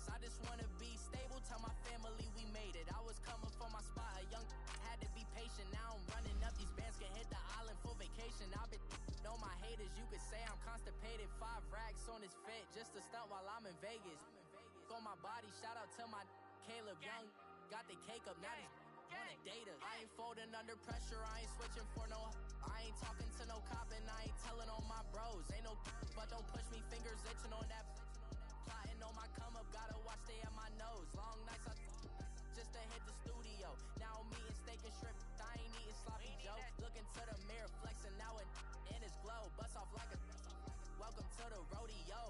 I just want to be stable, tell my family we made it. I was coming for my spot, a young had to be patient. Now I'm running up, these bands can hit the island for vacation. I've been on my haters, you could say I'm constipated. 5 racks on his fit, just to stunt while I'm in Vegas. On my body, shout out to my Caleb Young. Got the cake up, now these wanna date us. I ain't folding under pressure, I ain't switching for no. I ain't talking to no cop and I ain't telling on my bros. Ain't no but don't push me, fingers itching on that. Plotting on my come up, gotta watch stay at my nose. Long nights I just to hit the studio. Now I'm eating steak and shrimp, I ain't eating sloppy joes. Looking to the mirror, flexing now and in his glow. Bust off like a welcome to the rodeo.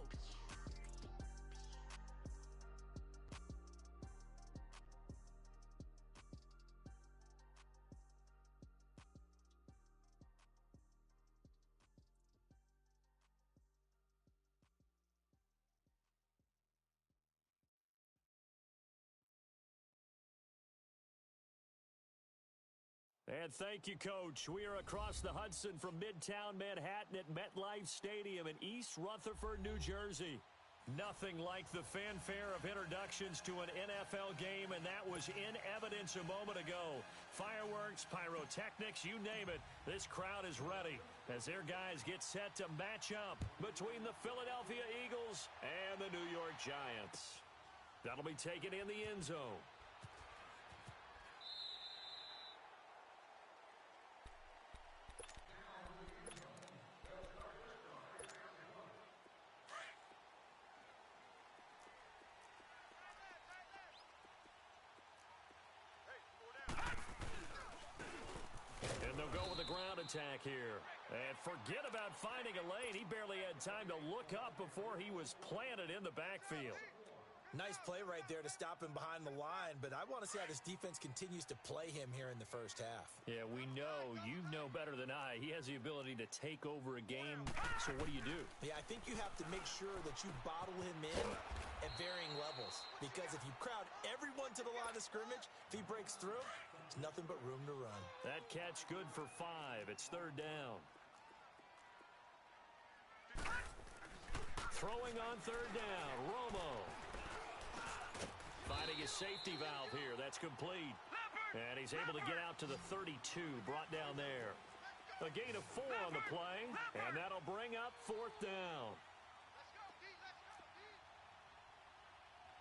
And thank you, Coach. We are across the Hudson from Midtown Manhattan at MetLife Stadium in East Rutherford, New Jersey. Nothing like the fanfare of introductions to an NFL game, and that was in evidence a moment ago. Fireworks, pyrotechnics, you name it. This crowd is ready as their guys get set to match up between the Philadelphia Eagles and the New York Giants. That'll be taken in the end zone. They'll go with the ground attack here. And forget about finding a lane. He barely had time to look up before he was planted in the backfield. Nice play right there to stop him behind the line, but I want to see how this defense continues to play him here in the first half. Yeah, we know. You know better than I. He has the ability to take over a game. So what do you do? Yeah, I think you have to make sure that you bottle him in at varying levels. Because if you crowd everyone to the line of scrimmage, if he breaks through, there's nothing but room to run. That catch good for 5. It's 3rd down. Throwing on 3rd down, Romo. Finding his safety valve here. That's complete. And he's able to get out to the 32, brought down there. A gain of 4 on the play, and that'll bring up 4th down.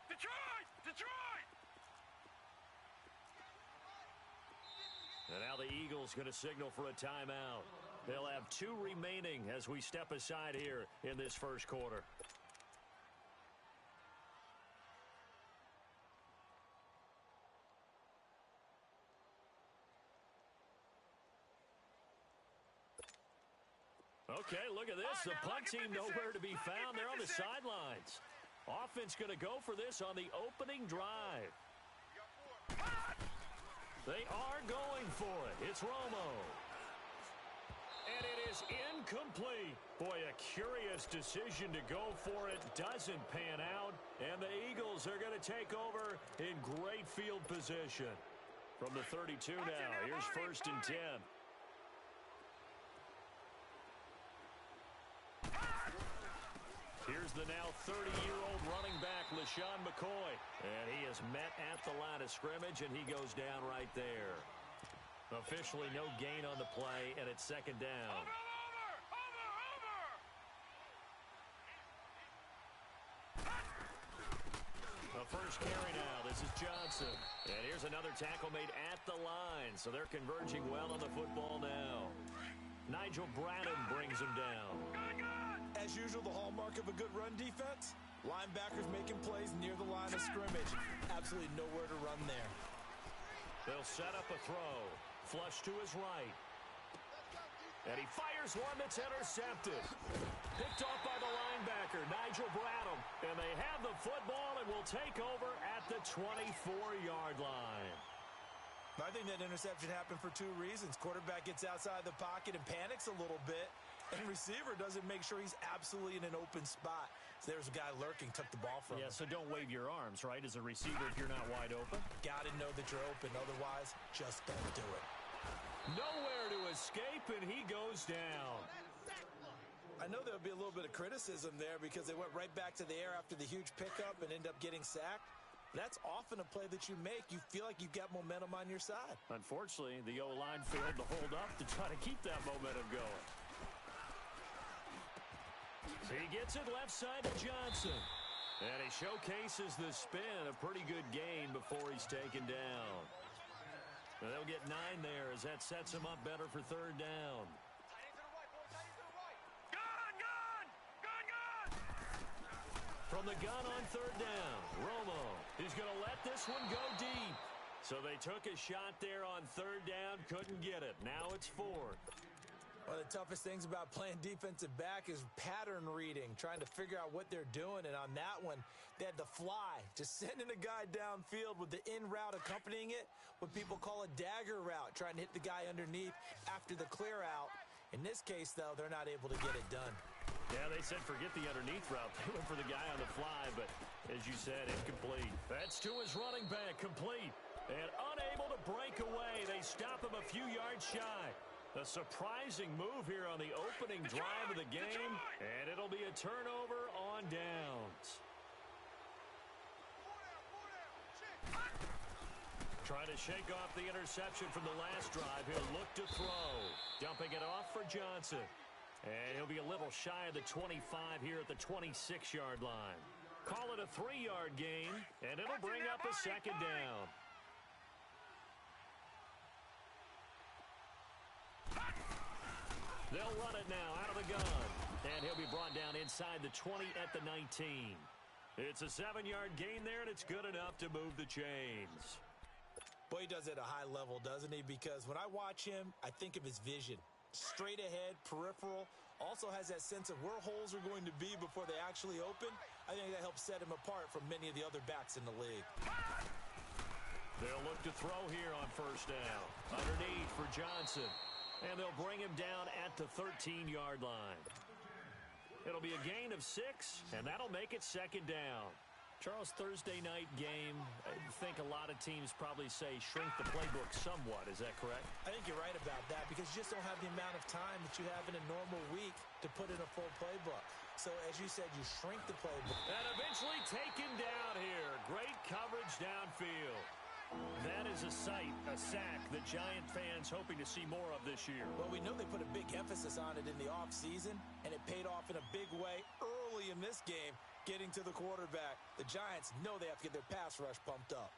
Detroit! Detroit! And now the Eagles going to signal for a timeout. They'll have 2 remaining as we step aside here in this first quarter. Okay, look at this. The punt team nowhere to be found. They're on the sidelines. Offense going to go for this on the opening drive. They are going for it. It's Romo. And it is incomplete. Boy, a curious decision to go for it. Doesn't pan out. And the Eagles are going to take over in great field position. From the 32 now, here's 1st and 10. Here's the now 30-year-old running back, LeSean McCoy. And he is met at the line of scrimmage, and he goes down right there. Officially no gain on the play, and it's 2nd down. The first carry now. This is Johnson. And here's another tackle made at the line. So they're converging well on the football now. Nigel Bradham brings him down. As usual, the hallmark of a good run defense, linebackers making plays near the line of scrimmage. Absolutely nowhere to run there. They'll set up a throw. Flush to his right. And he fires one that's intercepted. Picked off by the linebacker, Nigel Bradham. And they have the football and will take over at the 24-yard line. I think that interception happened for 2 reasons. Quarterback gets outside the pocket and panics a little bit. And receiver doesn't make sure he's absolutely in an open spot. So there's a guy lurking, took the ball from him. Yeah, so don't wave your arms, right, as a receiver if you're not wide open. Got to know that you're open. Otherwise, just don't do it. Nowhere to escape, and he goes down. I I know there'll be a little bit of criticism there because they went right back to the air after the huge pickup and end up getting sacked. That's often a play that you make. You feel like you've got momentum on your side. Unfortunately, the O-line failed to hold up to try to keep that momentum going. So he gets it left side to Johnson. And he showcases the spin. A pretty good gain before he's taken down. And they'll get 9 there as that sets him up better for third down. From the gun on third down, Romo is going to let this one go deep. So they took a shot there on third down, couldn't get it. Now it's fourth. One of the toughest things about playing defensive back is pattern reading, trying to figure out what they're doing. And on that one, they had the fly, just sending a guy downfield with the in route accompanying it, what people call a dagger route, trying to hit the guy underneath after the clear out. In this case, though, they're not able to get it done. Yeah, they said forget the underneath route. They went for the guy on the fly, but as you said, incomplete. That's to his running back, complete. And unable to break away. They stop him a few yards shy. A surprising move here on the opening drive of the game, and it'll be a turnover on downs. Trying to shake off the interception from the last drive. He'll look to throw. Dumping it off for Johnson. And he'll be a little shy of the 25 here at the 26-yard line. Call it a 3-yard gain, and it'll bring up a second down. They'll run it now out of the gun. And he'll be brought down inside the 20 at the 19. It's a 7-yard gain there, and it's good enough to move the chains. Boy, he does it at a high level, doesn't he? Because when I watch him, I think of his vision. Straight ahead, peripheral, also has that sense of where holes are going to be before they actually open. I think that helps set him apart from many of the other backs in the league. They'll look to throw here on first down. Underneath for Johnson. And they'll bring him down at the 13-yard line. It'll be a gain of 6, and that'll make it second down. Charles, Thursday night game, I think a lot of teams probably say shrink the playbook somewhat. Is that correct? I think you're right about that because you just don't have the amount of time that you have in a normal week to put in a full playbook. So, as you said, you shrink the playbook. And eventually taken down here. Great coverage downfield. That is a sight, a sack that Giant fans hoping to see more of this year. Well, we know they put a big emphasis on it in the offseason, and it paid off in a big way early in this game, getting to the quarterback. The Giants know they have to get their pass rush pumped up.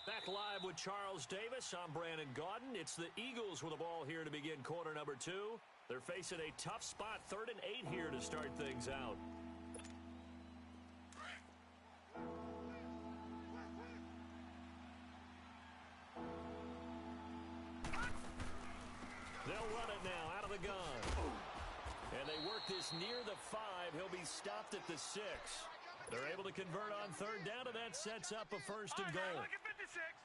Back live with Charles Davis. I'm Brandon Gaudin. It's the Eagles with the ball here to begin quarter number 2. They're facing a tough spot, 3rd and 8 here to start things out. They'll run it now out of the gun. And they work this near the 5. He'll be stopped at the 6. They're able to convert on third down, and that sets up a 1st and goal.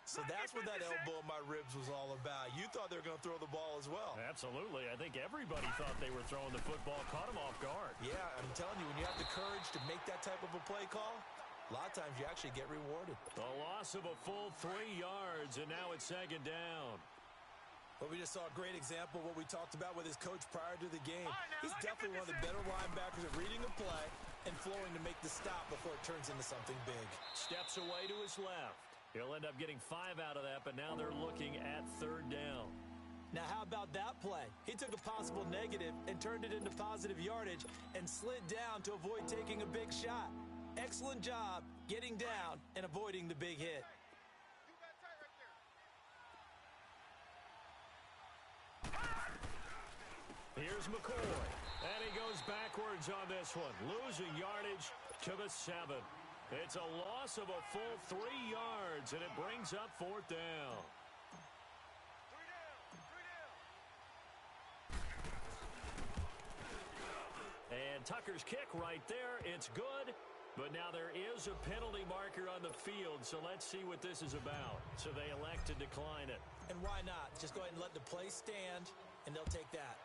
So that's what that elbow in my ribs was all about. You thought they were going to throw the ball as well. Absolutely. I think everybody thought they were throwing the football, caught him off guard. Yeah, I'm telling you, when you have the courage to make that type of a play call, a lot of times you actually get rewarded. The loss of a full 3 yards, and now it's second down. Well, we just saw a great example of what we talked about with his coach prior to the game. He's definitely one of the better linebackers at reading a play and flowing to make the stop before it turns into something big. Steps away to his left. He'll end up getting 5 out of that, but now they're looking at third down. Now, how about that play? He took a possible negative and turned it into positive yardage and slid down to avoid taking a big shot. Excellent job getting down and avoiding the big hit. Here's McCoy, and he goes backwards on this one, losing yardage to the 7. It's a loss of a full 3 yards, and it brings up 4th down. And Tucker's kick right there, it's good, but now there is a penalty marker on the field, so let's see what this is about. So they elect to decline it. And why not? Just go ahead and let the play stand, and they'll take that.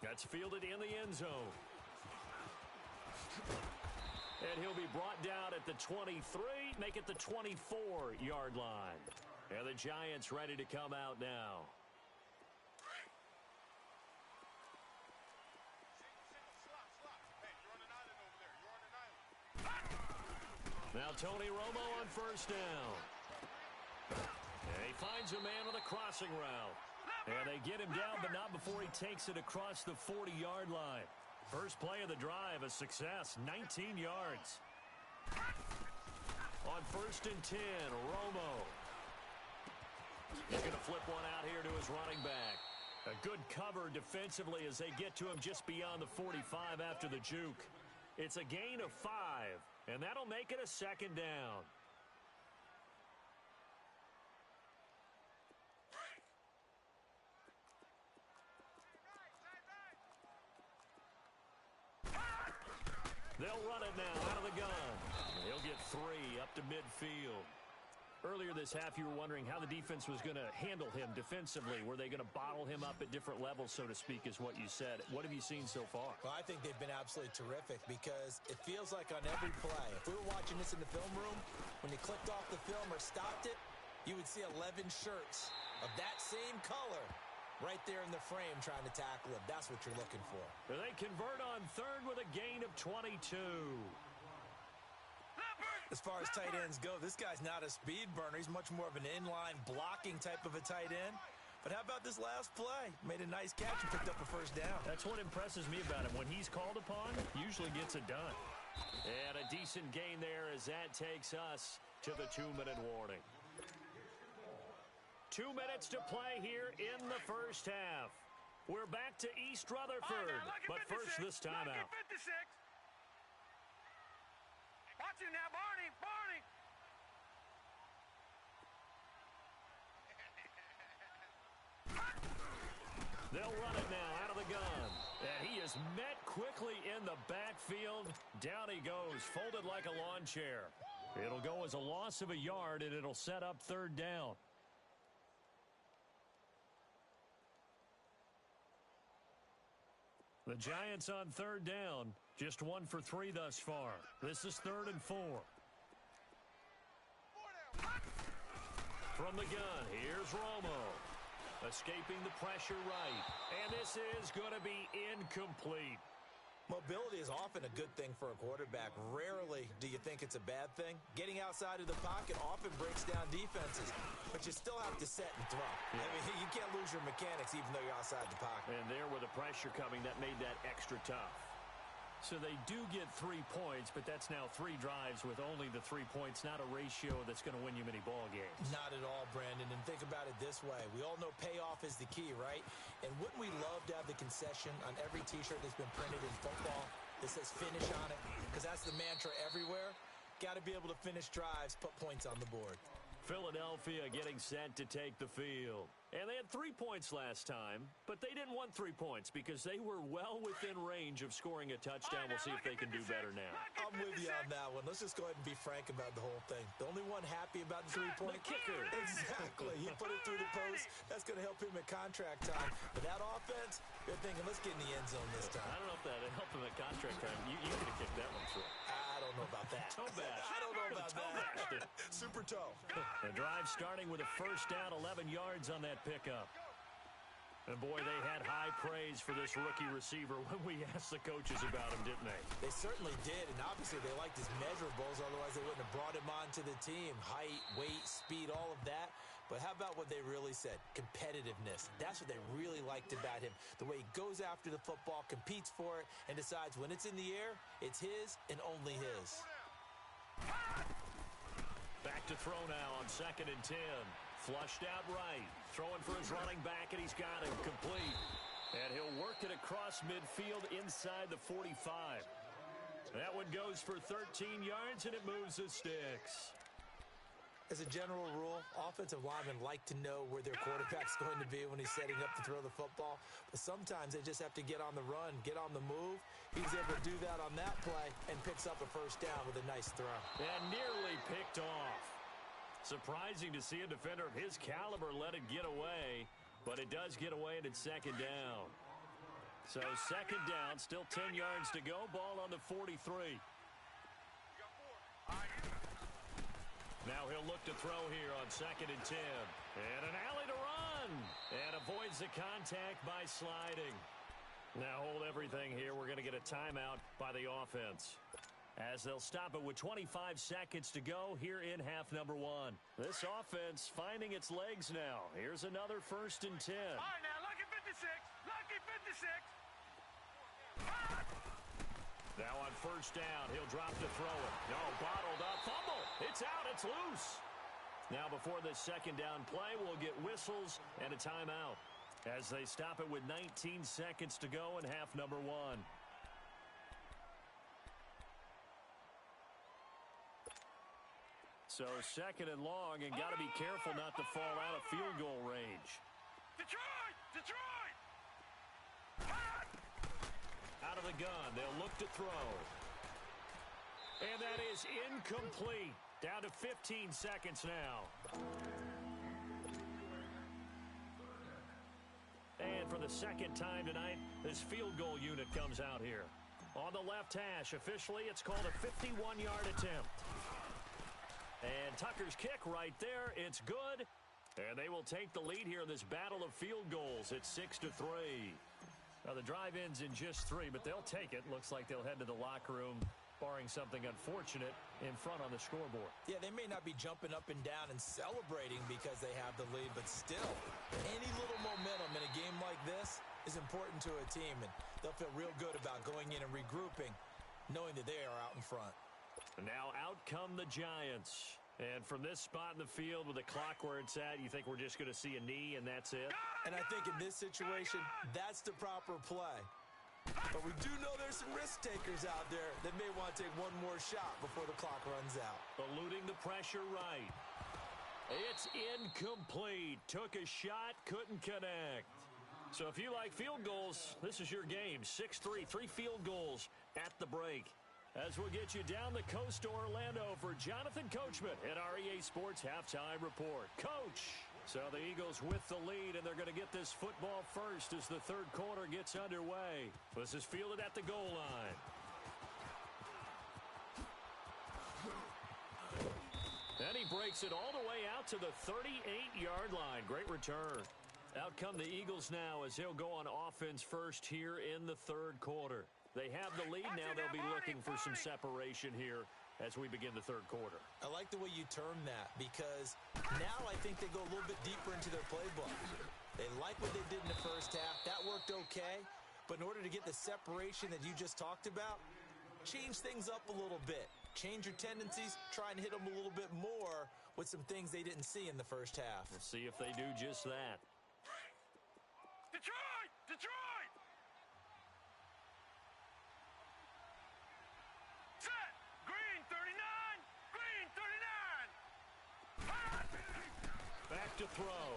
That's fielded in the end zone. And he'll be brought down at the 23, make it the 24-yard line. And the Giants ready to come out now. Now Tony Romo on first down. And he finds a man on the crossing route. And they get him down, but not before he takes it across the 40-yard line. First play of the drive, a success, 19 yards. On first and 10, Romo. He's going to flip one out here to his running back. A good cover defensively as they get to him just beyond the 45 after the juke. It's a gain of 5, and that'll make it a second down. They'll run it now out of the gun. He'll get 3 up to midfield. Earlier this half, you were wondering how the defense was going to handle him defensively. Were they going to bottle him up at different levels, so to speak, is what you said. What have you seen so far? Well, I think they've been absolutely terrific because it feels like on every play, if we were watching this in the film room, when you clicked off the film or stopped it, you would see 11 shirts of that same color right there in the frame trying to tackle him. That's what you're looking for. They convert on third with a gain of 22. As far as tight ends go, this guy's not a speed burner. He's much more of an inline blocking type of a tight end. But how about this last play? Made a nice catch and picked up a first down. That's what impresses me about him. When he's called upon, usually gets it done. And a decent gain there as that takes us to the 2-minute warning. 2 minutes to play here in the first half. We're back to East Rutherford. But first, this timeout. Watch it now, Barney! Barney! They'll run it now out of the gun. And he is met quickly in the backfield. Down he goes, folded like a lawn chair. It'll go as a loss of a yard, and it'll set up third down. The Giants on third down, just 1 for 3 thus far. This is 3rd and 4. From the gun, here's Romo. Escaping the pressure right. And this is going to be incomplete. Mobility is often a good thing for a quarterback. Rarely do you think it's a bad thing. Getting outside of the pocket often breaks down defenses, but you still have to set and throw. Yeah. I mean, you can't lose your mechanics even though you're outside the pocket. And there with the pressure coming, that made that extra tough. So they do get 3 points, but that's now 3 drives with only the 3 points, not a ratio that's going to win you many ball games. Not at all, Brandon. And think about it this way. We all know payoff is the key, right? And wouldn't we love to have the concession on every T-shirt that's been printed in football that says finish on it? Because that's the mantra everywhere. Got to be able to finish drives, put points on the board. Philadelphia getting set to take the field. And they had 3 points last time, but they didn't want 3 points because they were well within range of scoring a touchdown. We'll see if they can do better now. I'm with you on that one. Let's just go ahead and be frank about the whole thing. The only one happy about the three-point kicker. Exactly. He put it through the post. That's going to help him at contract time. But that offense, they're thinking, let's get in the end zone this time. I don't know if that helped him at contract time. You could have kicked that one through. I don't know about that. Toe bash. I don't know about that. Super toe. The drive starting with a first down, 11 yards on that pickup. And boy, they had high praise for this rookie receiver when we asked the coaches about him, didn't they? They certainly did, and obviously they liked his measurables, otherwise they wouldn't have brought him onto the team. Height, weight, speed, all of that. But how about what they really said? Competitiveness. That's what they really liked about him. The way he goes after the football, competes for it, and decides when it's in the air, it's his and only his. Back to throw now on 2nd and 10. Flushed out right. Throwing for his running back, and he's got him complete. And he'll work it across midfield inside the 45. That one goes for 13 yards, and it moves the sticks. As a general rule, offensive linemen like to know where their quarterback's going to be when he's setting up to throw the football. But sometimes they just have to get on the run, get on the move. He was able to do that on that play and picks up a first down with a nice throw. And nearly picked off. Surprising to see a defender of his caliber let it get away, but it does get away, and it's 2nd down. So 2nd down, still 10 yards to go. Ball on the 43. Now he'll look to throw here on 2nd and 10. And an alley to run. And avoids the contact by sliding. Now hold everything here. We're going to get a timeout by the offense. as they'll stop it with 25 seconds to go here in half number one. This offense finding its legs now. Here's another 1st and 10. All right, now, lucky 56. Lucky 56. Now on 1st down, he'll drop to throw it. No, bottled up. Fumble. It's out. It's loose. Now before this 2nd down play, we'll get whistles and a timeout as they stop it with 19 seconds to go in half number one. So 2nd and long, and got to be careful not to fall out of field goal range. Detroit! Detroit! Out of the gun, they'll look to throw. And that is incomplete. Down to 15 seconds now. And for the 2nd time tonight, this field goal unit comes out here. On the left hash, officially, it's called a 51-yard attempt. And Tucker's kick right there, it's good. And they will take the lead here in this battle of field goals. It's 6-3. Now the drive ends in just 3, but they'll take it. Looks like they'll head to the locker room, barring something unfortunate, in front on the scoreboard. Yeah, they may not be jumping up and down and celebrating because they have the lead, but still, any little momentum in a game like this is important to a team, and they'll feel real good about going in and regrouping, knowing that they are out in front. And now out come the Giants. And from this spot in the field with the clock where it's at, you think we're just going to see a knee and that's it? And I think in this situation, that's the proper play. But we do know there's some risk takers out there that may want to take one more shot before the clock runs out. Eluding the pressure right. It's incomplete. Took a shot, couldn't connect. So if you like field goals, this is your game. 6-3, 3 field goals at the break. As we'll get you down the coast to Orlando for Jonathan Coachman at our EA Sports Halftime Report. Coach! So the Eagles with the lead, and they're going to get this football first as the 3rd quarter gets underway. This is fielded at the goal line. And he breaks it all the way out to the 38-yard line. Great return. Out come the Eagles now as they'll go on offense first here in the 3rd quarter. They have the lead now. They'll be looking for some separation here as we begin the 3rd quarter. I like the way you term that because now I think they go a little bit deeper into their playbook. They like what they did in the 1st half. That worked okay. But in order to get the separation that you just talked about, change things up a little bit. Change your tendencies. Try and hit them a little bit more with some things they didn't see in the 1st half. We'll see if they do just that. Detroit! Detroit! Set! Green 39! Green 39! Back to throw.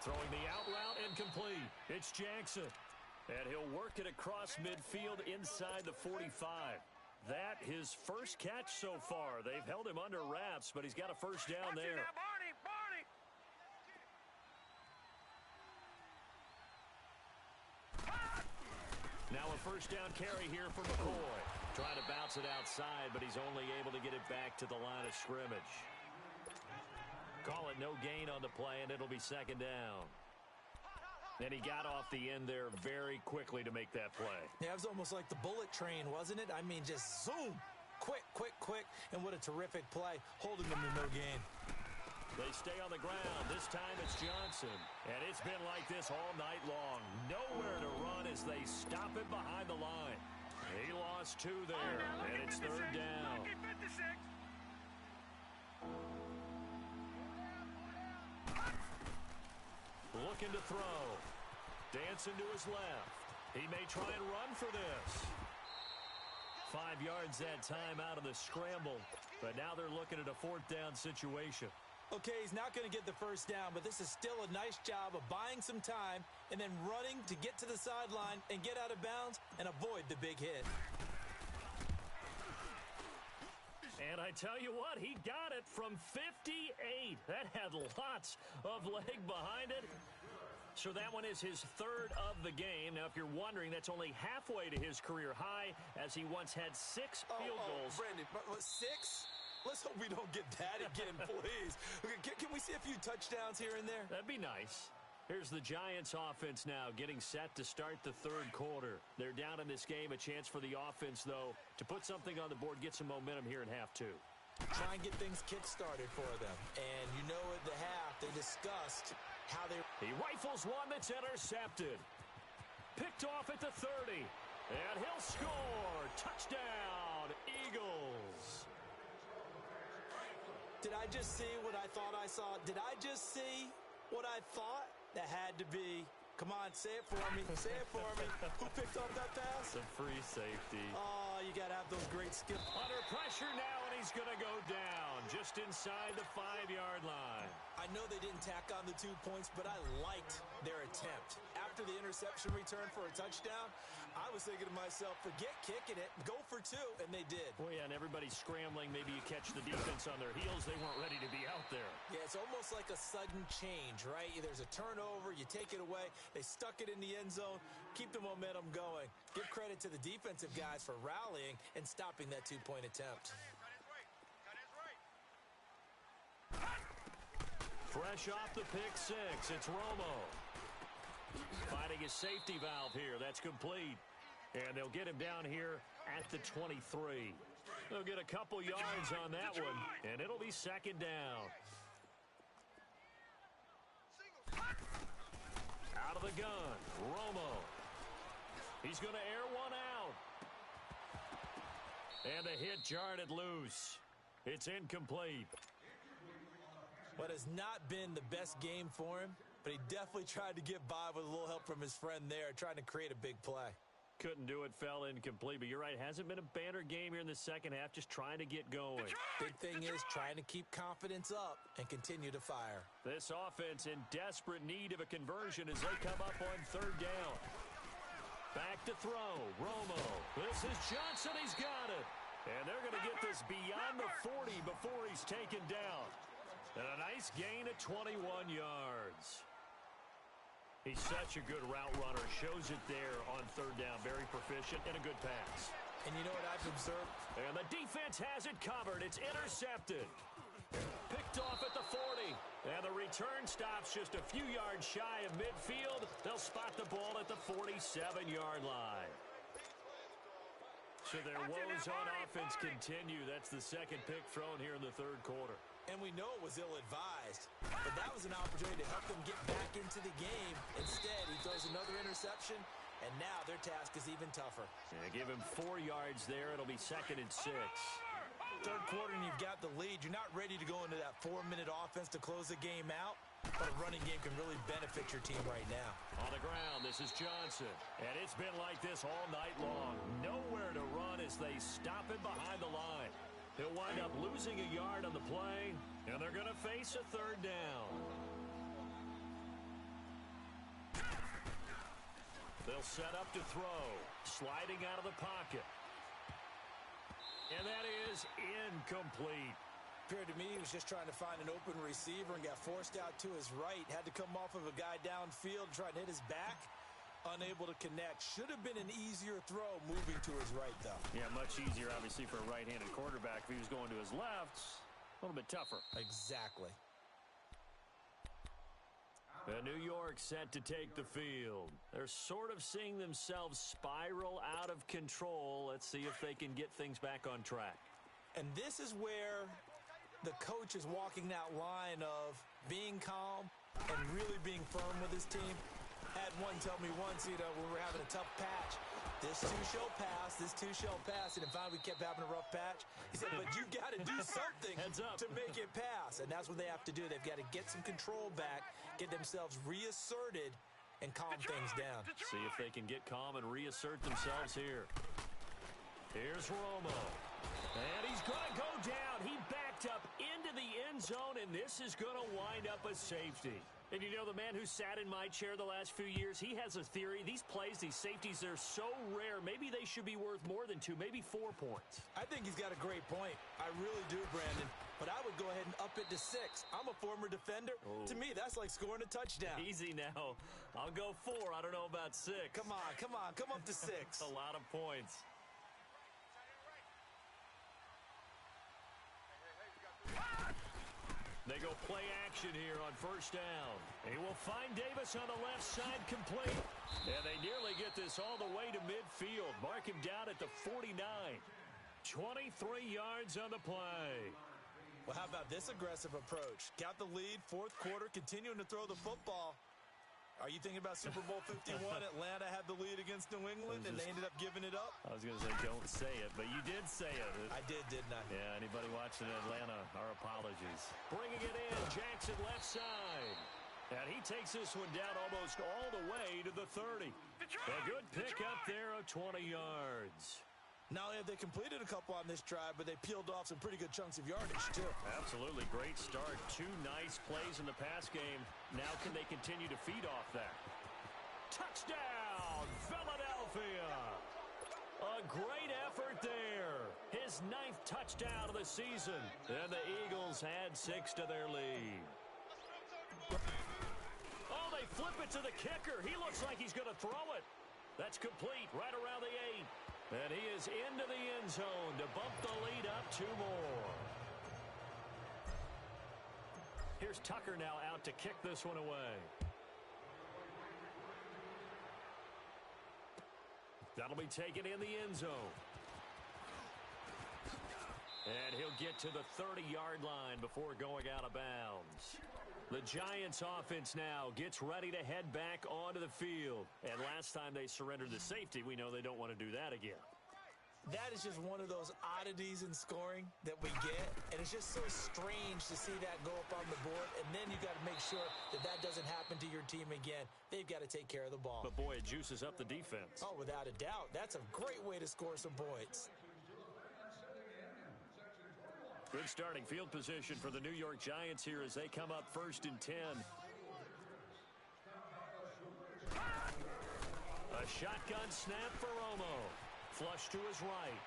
Throwing the out route and complete. It's Jackson. And he'll work it across midfield inside the 45. That his first catch so far. They've held him under wraps, but he's got a 1st down there. Now, Barney! Barney! Now a 1st down carry here for McCoy. Trying to bounce it outside, but he's only able to get it back to the line of scrimmage. Call it no gain on the play, and it'll be 2nd down. And he got off the end there very quickly to make that play. Yeah, it was almost like the bullet train, wasn't it? I mean, just zoom. Quick, quick, quick. And what a terrific play, holding them to no gain. They stay on the ground. This time it's Johnson. And it's been like this all night long. Nowhere to run as they stop it behind the line. He lost 2 there, and it's 3rd down. Lucky 56! Looking to throw. Dancing to his left. He may try and run for this. 5 yards that time out of the scramble. But now they're looking at a 4th down situation. Okay, he's not going to get the 1st down, but this is still a nice job of buying some time and then running to get to the sideline and get out of bounds and avoid the big hit. And I tell you what, he got it from 58. That had lots of leg behind it. So that one is his 3rd of the game. Now, if you're wondering, that's only halfway to his career high as he once had 6 field goals. Brandon, 6? Let's hope we don't get that again, please. Can we see a few touchdowns here and there? That'd be nice. Here's the Giants offense now getting set to start the third quarter. They're down in this game. A chance for the offense, though, to put something on the board, get some momentum here in half two. Try and get things kick-started for them. And you know at the half, they discussed how they... He rifles one that's intercepted. Picked off at the 30. And he'll score. Touchdown, Eagles. Did I just see what I thought I saw? Did I just see what I thought? That had to be. Come on, say it for me. Say it for me. Who picked up that pass? It's a free safety. Oh, you got to have those great skills. Under pressure now, and he's going to go down just inside the 5-yard line. I know they didn't tack on the 2 points, but I liked their attempt. After the interception return for a touchdown, I was thinking to myself, forget kicking it, go for 2, and they did. Well, yeah, and everybody's scrambling. Maybe you catch the defense on their heels. They weren't ready to be out there. Yeah, it's almost like a sudden change, right? There's a turnover, you take it away. They stuck it in the end zone. Keep the momentum going. Give credit to the defensive guys for rallying and stopping that 2-point attempt. Fresh off the pick six, it's Romo. Finding his safety valve here. That's complete. And they'll get him down here at the 23. They'll get a couple yards on that one, and it'll be second down. Out of the gun, Romo. He's going to air one out. And the hit jarred it loose. It's incomplete. What has not been the best game for him, but he definitely tried to get by with a little help from his friend there, trying to create a big play. Couldn't do it, fell incomplete, but you're right, hasn't been a banner game here in the second half, just trying to get going. Big thing is trying to keep confidence up and continue to fire. This offense in desperate need of a conversion as they come up on third down. Back to throw, Romo. This is Johnson, he's got it. And they're going to get this beyond the 40 before he's taken down. And a nice gain of 21 yards. He's such a good route runner. Shows it there on third down. Very proficient and a good pass. And you know what I've observed? And the defense has it covered. It's intercepted. Picked off at the 40. And the return stops just a few yards shy of midfield. They'll spot the ball at the 47-yard line. So their woes on offense continue. That's the second pick thrown here in the third quarter. And we know it was ill-advised, but that was an opportunity to help them get back into the game. Instead, he throws another interception, and now their task is even tougher. Yeah, give him 4 yards there. It'll be second and 6. Third quarter, and you've got the lead. You're not ready to go into that 4-minute offense to close the game out, but a running game can really benefit your team right now. On the ground, this is Johnson, and it's been like this all night long. Nowhere to run as they stop him behind the line. He'll wind up losing a yard on the play, and they're going to face a third down. They'll set up to throw, sliding out of the pocket. And that is incomplete. Appeared to me he was just trying to find an open receiver and got forced out to his right. Had to come off of a guy downfield, trying to hit his back. Unable to connect. Should have been an easier throw moving to his right, though. Yeah, much easier, obviously, for a right-handed quarterback. If he was going to his left, a little bit tougher. Exactly. New York set to take the field. They're sort of seeing themselves spiral out of control. Let's see if they can get things back on track. And this is where the coach is walking that line of being calm and really being firm with his team. Had one tell me once, when we were having a tough patch, this too shall pass, this too shall pass, and finally we kept having a rough patch. He said, but you got to do something to make it pass, and that's what they have to do. They've got to get some control back, get themselves reasserted, and calm things down. See if they can get calm and reassert themselves here. Here's Romo, and he's going to go down. He backed up into the end zone, and this is going to wind up a safety. And you know, the man who sat in my chair the last few years, he has a theory. These plays, these safeties, they're so rare. Maybe they should be worth more than 2, maybe 4 points. I think he's got a great point. I really do, Brandon. But I would go ahead and up it to 6. I'm a former defender. Oh. To me, that's like scoring a touchdown. Easy now. I'll go 4. I don't know about 6. Come on. Come up to 6. A lot of points. They go play action here on first down. He will find Davis on the left side complete. And they nearly get this all the way to midfield. Mark him down at the 49. 23 yards on the play. Well, how about this aggressive approach? Got the lead, fourth quarter, continuing to throw the football. Are you thinking about Super Bowl 51? Atlanta had the lead against New England, and they ended up giving it up? I was going to say don't say it, but you did say it. I did, didn't I? Yeah, anybody watching Atlanta, our apologies. Bringing it in, Jackson left side. And he takes this one down almost all the way to the 30. A good pickup there of 20 yards. Not only have they completed a couple on this drive, but they peeled off some pretty good chunks of yardage, too. Absolutely. Great start. Two nice plays in the pass game. Now can they continue to feed off that? Touchdown, Philadelphia! A great effort there. His 9th touchdown of the season. And the Eagles add 6 to their lead. Oh, they flip it to the kicker. He looks like he's going to throw it. That's complete right around the 8. And he is into the end zone to bump the lead up 2 more. Here's Tucker now out to kick this one away. That'll be taken in the end zone. And he'll get to the 30-yard line before going out of bounds. The Giants offense now gets ready to head back onto the field. And last time they surrendered the safety, we know they don't want to do that again. That is just one of those oddities in scoring that we get. And it's just so strange to see that go up on the board. And then you got to make sure that that doesn't happen to your team again. They've got to take care of the ball. But, boy, it juices up the defense. Oh, without a doubt. That's a great way to score some points. Good starting field position for the New York Giants here as they come up 1st and 10. A shotgun snap for Romo. Flush to his right.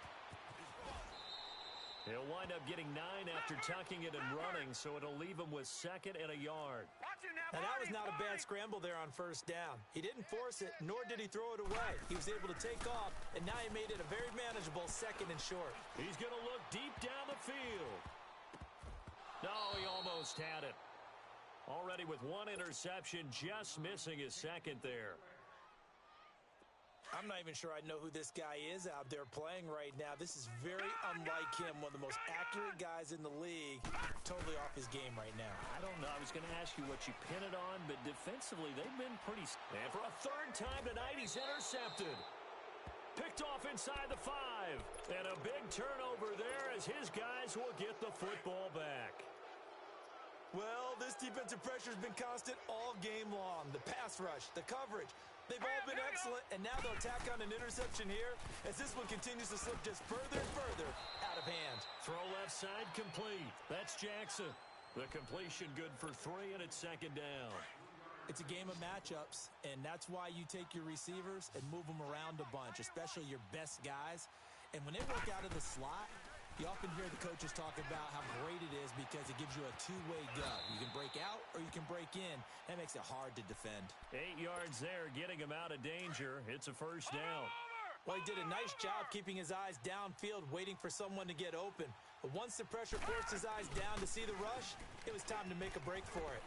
He'll wind up getting 9 after tucking it and running, so it'll leave him with 2nd and a yard. Now, that was not a bad scramble there on first down. He didn't force it, nor did he throw it away. He was able to take off, and now he made it a very manageable 2nd and short. He's going to look deep down the field. No, he almost had it. Already with 1 interception, just missing his 2nd there. I'm not even sure I know who this guy is out there playing right now. This is very unlike him, one of the most accurate guys in the league. Totally off his game right now. I don't know. I was going to ask you what you pin it on, but defensively, they've been pretty... And for a 3rd time tonight, he's intercepted. Picked off inside the 5. And a big turnover there as his guys will get the football back. Well, this defensive pressure has been constant all game long. The pass rush, the coverage, they've all been excellent, and now they'll tack on an interception here as this one continues to slip just further and further out of hand. Throw left side complete. That's Jackson. The completion good for 3, and it's 2nd down. It's a game of matchups, and that's why you take your receivers and move them around a bunch, especially your best guys. And when they work out of the slot, you often hear the coaches talk about how great it is because it gives you a two-way go. You can break out or you can break in. That makes it hard to defend. 8 yards there, getting him out of danger. It's a 1st down. Well, he did a nice job keeping his eyes downfield, waiting for someone to get open. But once the pressure forced his eyes down to see the rush, it was time to make a break for it.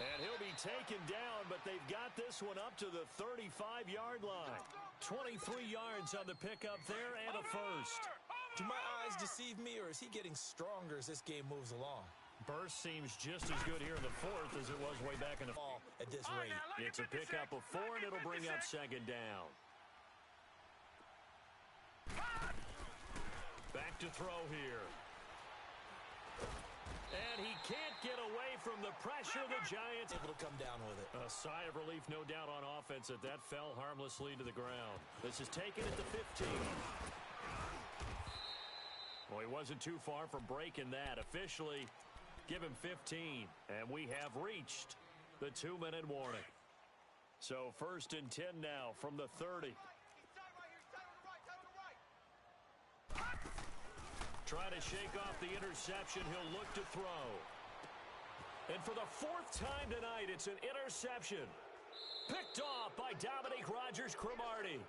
And he'll be taken down, but they've got this one up to the 35-yard line. 23 yards on the pickup there and a 1st. Do my eyes deceive me, or is he getting stronger as this game moves along? Burst seems just as good here in the 4th as it was way back in the ball at this rate. It's a pickup of 4, and it'll bring up 2nd down. Back to throw here. And he can't get away from the pressure. The Giants able to come down with it. A sigh of relief, no doubt, on offense that fell harmlessly to the ground. This is taken at the 15. Well, he wasn't too far from breaking that. Officially, give him 15. And we have reached the 2-minute warning. So 1st and 10 now from the 30. Trying to shake off the interception. He'll look to throw. And for the 4th time tonight, it's an interception. Picked off by Dominique Rodgers-Cromartie.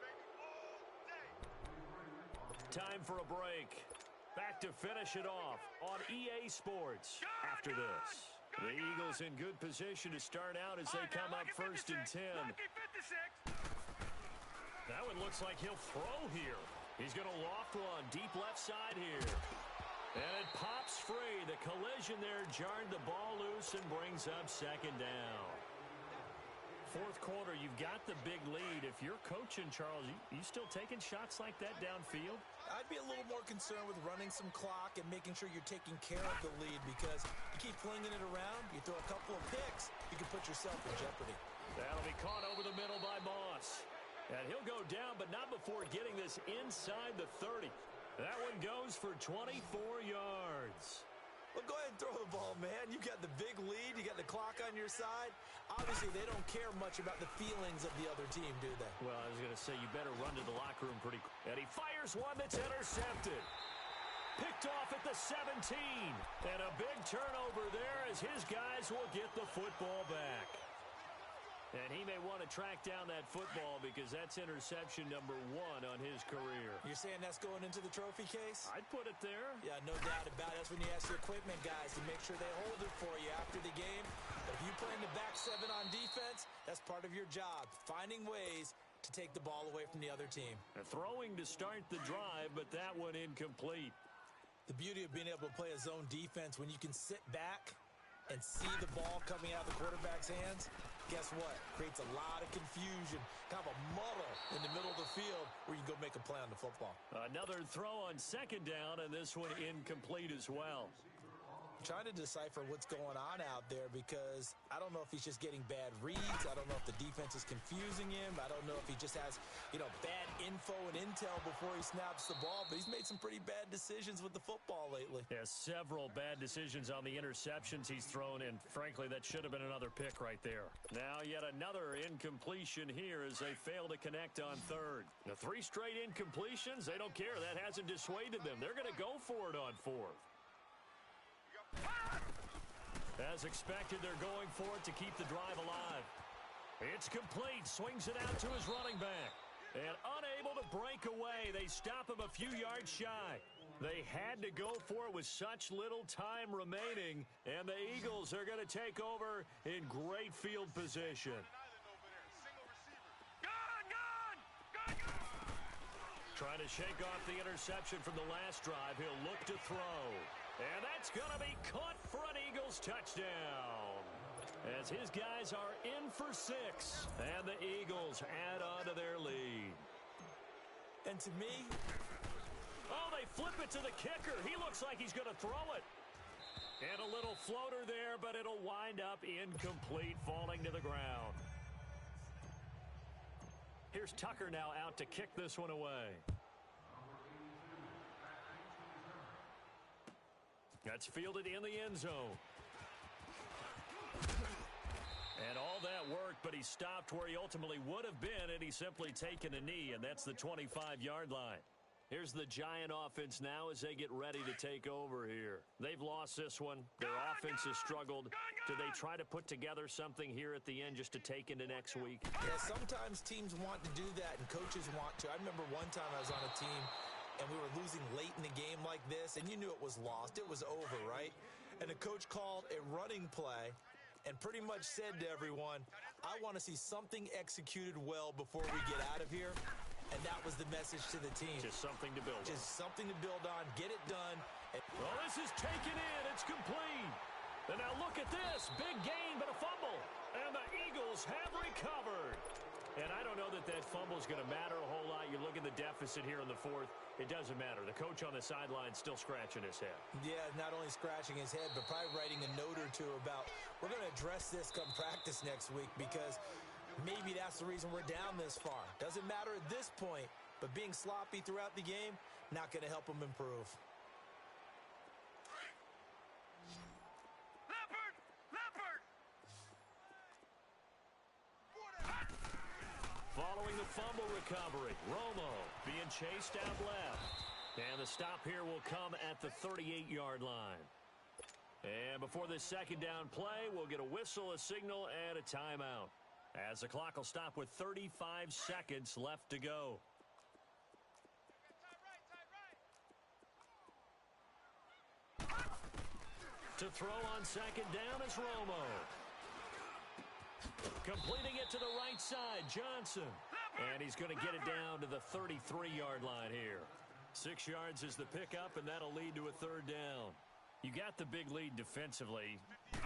Time for a break. Back to finish it off on EA Sports after this. The Eagles in good position to start out as they come up first and 10. That one looks like he'll throw here. He's going to loft one deep left side here. And it pops free. The collision there jarred the ball loose and brings up second down. Fourth quarter, you've got the big lead. If you're coaching, Charles, you still taking shots like that downfield? I'd be a little more concerned with running some clock and making sure you're taking care of the lead, because you keep flinging it around, you throw a couple of picks, you can put yourself in jeopardy. That'll be caught over the middle by Moss. And he'll go down, but not before getting this inside the 30. That one goes for 24 yards. Well, go ahead and throw the ball, man. You got the big lead. You got the clock on your side. Obviously, they don't care much about the feelings of the other team, do they? Well, I was going to say, you better run to the locker room pretty quick. And he fires one that's intercepted. Picked off at the 17. And a big turnover there as his guys will get the football back. And he may want to track down that football because that's interception number 1 on his career. You're saying that's going into the trophy case? I'd put it there. Yeah, no doubt about it. That's when you ask your equipment guys to make sure they hold it for you after the game. But if you play in the back 7 on defense, that's part of your job, finding ways to take the ball away from the other team. And throwing to start the drive, but that one incomplete. The beauty of being able to play a zone defense when you can sit back and see the ball coming out of the quarterback's hands, guess what? Creates a lot of confusion, kind of a muddle in the middle of the field where you can go make a play on the football. Another throw on second down, and this one incomplete as well. Trying to decipher what's going on out there, because I don't know if he's just getting bad reads. I don't know if the defense is confusing him. I don't know if he just has, bad info and intel before he snaps the ball. But he's made some pretty bad decisions with the football lately. Yeah, several bad decisions on the interceptions he's thrown, and frankly, that should have been another pick right there. Now yet another incompletion here as they fail to connect on third. The 3 straight incompletions, they don't care. That hasn't dissuaded them. They're going to go for it on fourth. As expected, they're going for it to keep the drive alive. It's complete. Swings it out to his running back. And unable to break away, they stop him a few yards shy. They had to go for it with such little time remaining, and the Eagles are going to take over in great field position. Trying to shake off the interception from the last drive. He'll look to throw. And that's going to be caught for an Eagles touchdown. As his guys are in for 6. And the Eagles add on to their lead. And to me... Oh, they flip it to the kicker. He looks like he's going to throw it. And a little floater there, but it'll wind up incomplete, falling to the ground. Here's Tucker now out to kick this one away. That's fielded in the end zone. And all that worked, but he stopped where he ultimately would have been, and he's simply taken a knee, and that's the 25-yard line. Here's the Giant offense now as they get ready to take over here. They've lost this one. Their offense has struggled. Do they try to put together something here at the end just to take into next week? Yeah, sometimes teams want to do that, and coaches want to. I remember one time I was on a team, and we were losing late in the game like this, and you knew it was lost. It was over, right? And the coach called a running play and pretty much said to everyone, I want to see something executed well before we get out of here. And that was the message to the team. Just something to build on. Just something to build on. Get it done. Well, this is taken in. It's complete. And now look at this. Big gain, but a fumble. And the Eagles have recovered. And I don't know that that fumble is going to matter a whole lot. You look at the deficit here in the fourth. It doesn't matter. The coach on the sideline still scratching his head. Yeah, not only scratching his head, but probably writing a note or two about, we're going to address this come practice next week, because maybe that's the reason we're down this far. Doesn't matter at this point, but being sloppy throughout the game, not going to help them improve. Following the fumble recovery, Romo being chased out left. And the stop here will come at the 38-yard line. And before this second down play, we'll get a whistle, a signal, and a timeout, as the clock will stop with 35 seconds left to go. To throw on second down is Romo. Completing it to the right side, Johnson. And he's going to get it down to the 33-yard line here. 6 yards is the pickup, and that'll lead to a third down. You got the big lead defensively.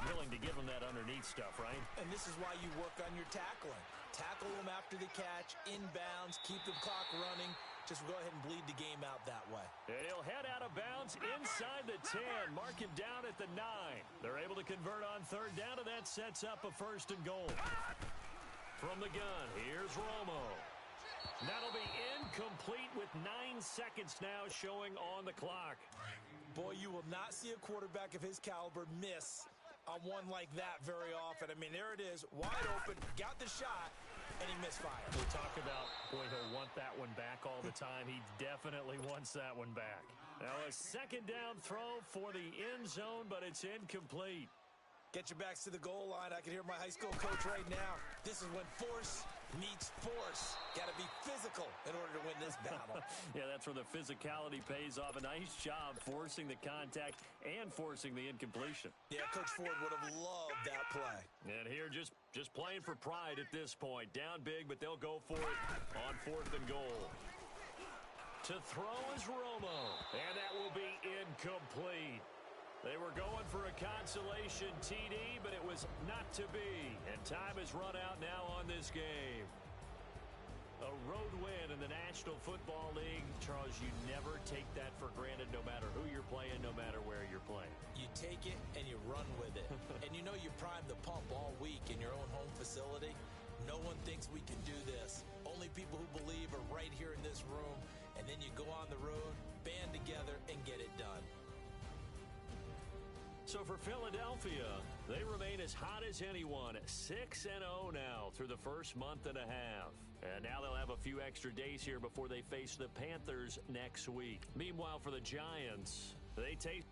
Willing to give them that underneath stuff, right? And this is why you work on your tackling. Tackle them after the catch, inbounds, keep the clock running. Just go ahead and bleed the game out that way. And he'll head out of bounds inside the 10. Mark him down at the 9. They're able to convert on third down, and that sets up a 1st and goal. From the gun, here's Romo. That'll be incomplete with 9 seconds now showing on the clock. Boy, you will not see a quarterback of his caliber miss on one like that very often. I mean, there it is, wide open, got the shot, and he misfired. We talk about, boy, he'll want that one back all the time. He definitely wants that one back. Now a second down throw for the end zone, but it's incomplete. Get your backs to the goal line. I can hear my high school coach right now. This is when force meets force. Got to be physical in order to win this battle. Yeah, that's where the physicality pays off. A nice job forcing the contact and forcing the incompletion. Yeah, Coach Ford would have loved that play. And here just playing for pride at this point. Down big, but they'll go for it on 4th and goal. To throw is Romo, and that will be incomplete. They were going for a consolation TD, but it was not to be. And time has run out now on this game. A road win in the National Football League. Charles, you never take that for granted no matter who you're playing, no matter where you're playing. You take it and you run with it. And you know you prime the pump all week in your own home facility. No one thinks we can do this. Only people who believe are right here in this room. And then you go on the road, band together, and get it done. So for Philadelphia, they remain as hot as anyone, 6-0 now through the first month and a half. And now they'll have a few extra days here before they face the Panthers next week. Meanwhile, for the Giants, they take